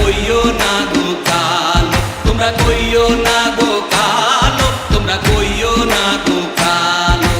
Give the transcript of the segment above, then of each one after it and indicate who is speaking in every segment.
Speaker 1: কইও না গো কালো, তোমরা কইও না গো কালো, তোমরা কইও না গো কালো।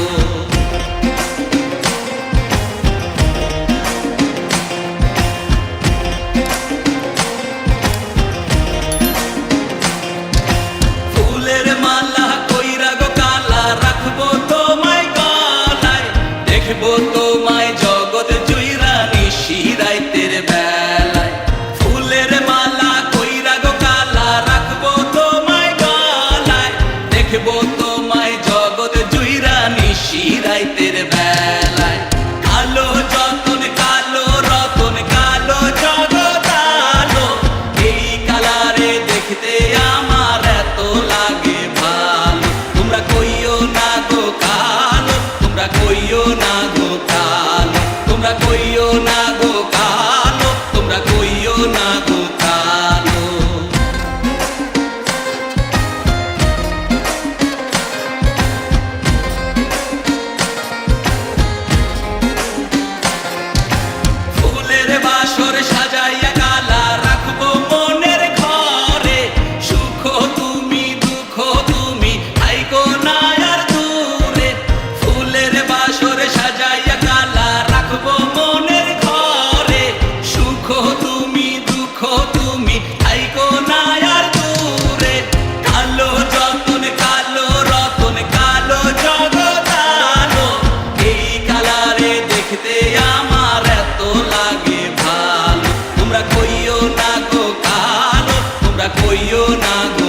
Speaker 1: ফুলের মালা কইরা গো কালা, রাখবো তোমায় গলায়, দেখবো তোমায় জগৎ জুইরা নিশি রাইতের বেলায়। ফুলের মালা কইরা গো কালা, রাখবো তোমায় গলায়, দেখবো তোমায় জগৎ জুইরা নিশি রাইতের বেলায়। কালো যতন কালো রতন কালো জগৎ আলো, এই কালারে দেখতে আমার এত লাগে ভালো। তোমরা কইও না গো কালো, তোমরা কইও না গো কালো, তোমরা কইও না গো কালো, তোমরা কইও না গো কালো। ফুলের বাসর সাজাইয়া কালা, রাখবো মনের ঘরে, সুখ তুমি দুঃখ তুমি থাইকো না আর দূরে। ফুলের বাসর সাজাইয়া কালা, রাখবো মনের ঘরে, সুখ তুমি দুঃখ তুমি থাইকো না আর দূরে। কালো যতন কালো রতন কালো জগৎ আলো, এই কালারে দেখতে আমার এত লাগে ভালো। তোমরা কইও না গো কালো, তোমরা কইও না গো